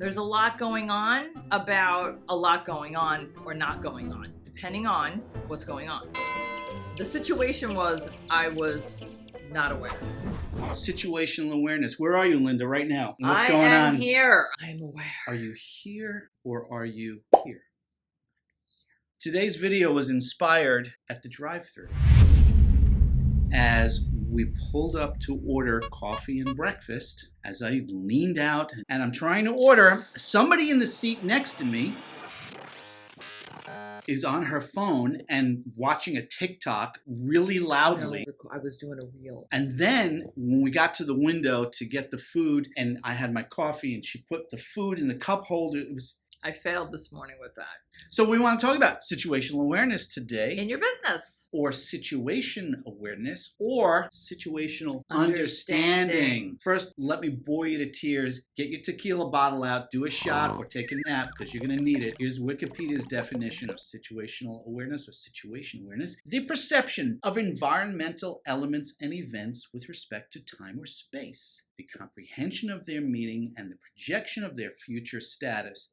There's a lot going on about a lot going on or not going on, depending on what's going on. The situation was I was not aware. Situational awareness. Where are you, Linda, right now? What's going I am on? here. I'm aware. Are you here or are you here? Today's video was inspired at the drive-thru as we pulled up to order coffee and breakfast. As I leaned out and I'm trying to order, somebody in the seat next to me is on her phone and watching a TikTok really loudly. I was doing a reel. And then when we got to the window to get the food and I had my coffee and she put the food in the cup holder, I failed this morning with that. So we want to talk about situational awareness today. In your business. Or situation awareness, or situational understanding. First, let me bore you to tears. Get your tequila bottle out, do a shot, or take a nap because you're going to need it. Here's Wikipedia's definition of situational awareness or situation awareness: the perception of environmental elements and events with respect to time or space, the comprehension of their meaning, and the projection of their future status.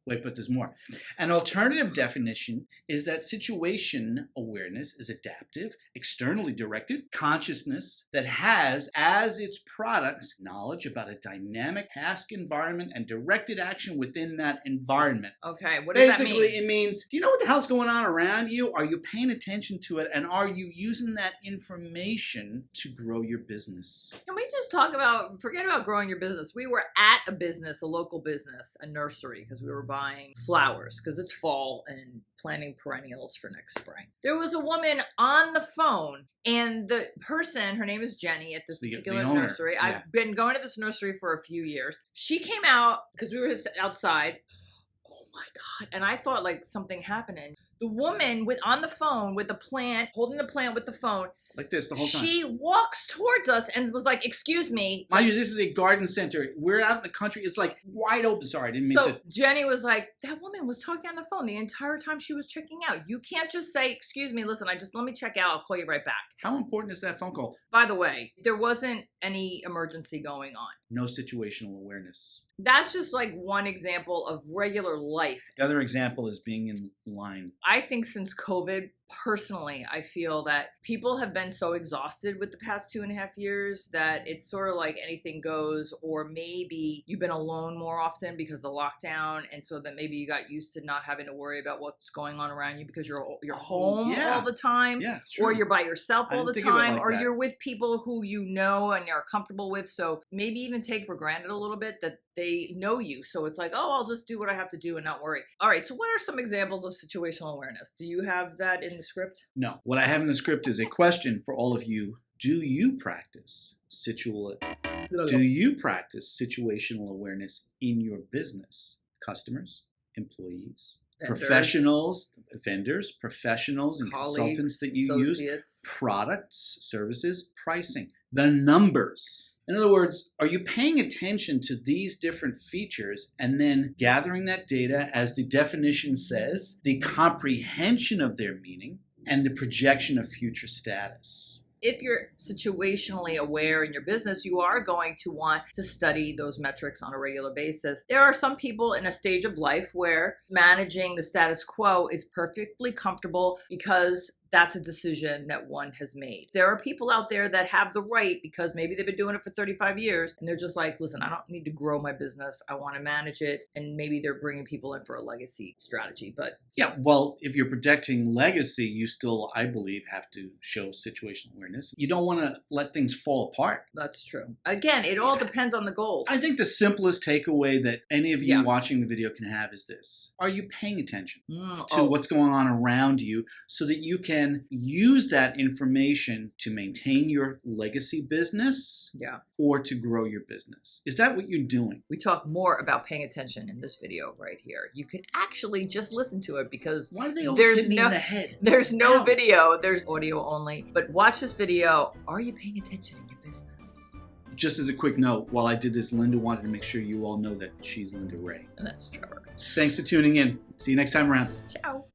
Wait, but there's more. An alternative definition is that situation awareness is adaptive, externally directed consciousness that has as its products knowledge about a dynamic task environment and directed action within that environment. Okay, what does that mean? Basically, it means, do you know what the hell's going on around you? Are you paying attention to it? And are you using that information to grow your business? Can we just talk about, forget about growing your business. We were at a business, a local business, a nursery, because we were buying flowers because it's fall and planting perennials for next spring. There was a woman on the phone and the person, her name is Jenny at this particular nursery. Yeah. I've been going to this nursery for a few years. She came out because we were outside. Oh my God. And I thought like something happening. The woman on the phone with the plant, holding the plant with the phone, like this the whole time. She walks towards us and was like, "Excuse me." Mind you, this is a garden center. We're out in the country. It's like wide open. Sorry, I didn't mean to. So Jenny was like, that woman was talking on the phone the entire time she was checking out. You can't just say, "Excuse me, listen, let me check out. I'll call you right back." How important is that phone call? By the way, there wasn't any emergency going on. No situational awareness. That's just like one example of regular life. The other example is being in line. I think since COVID, personally, I feel that people have been so exhausted with the past 2.5 years that it's sort of like anything goes, or maybe you've been alone more often because of the lockdown, and so that maybe you got used to not having to worry about what's going on around you because you're home all the time, or you're by yourself all the time, or you're with people who you know and are comfortable with. So maybe even take for granted a little bit that they know you. So it's like, oh, I'll just do what I have to do and not worry. All right, so what are some examples of situational awareness? Do you have that in the script? No. What I have in the script is a question for all of you. Do you practice situational awareness in your business? Customers, employees, professionals, vendors, professionals and consultants that you use, products, services, pricing, the numbers. In other words, are you paying attention to these different features and then gathering that data, as the definition says, the comprehension of their meaning and the projection of future status? If you're situationally aware in your business, you are going to want to study those metrics on a regular basis. There are some people in a stage of life where managing the status quo is perfectly comfortable because that's a decision that one has made. There are people out there that have the right because maybe they've been doing it for 35 years and they're just like, listen, I don't need to grow my business. I want to manage it. And maybe they're bringing people in for a legacy strategy. But yeah, well, if you're projecting legacy, you still, I believe, have to show situational awareness. You don't want to let things fall apart. That's true. Again, it all depends on the goals. I think the simplest takeaway that any of you watching the video can have is this. Are you paying attention to what's going on around you so that you can use that information to maintain your legacy business or to grow your business? Is that what you're doing? We talk more about paying attention in this video right here. You can actually just listen to it because why do they always hit me in the head? There's no video, there's audio only. But watch this video. Are you paying attention in your business? Just as a quick note, while I did this, Linda wanted to make sure you all know that she's Linda Ray. And that's Trevor. Thanks for tuning in. See you next time around. Ciao.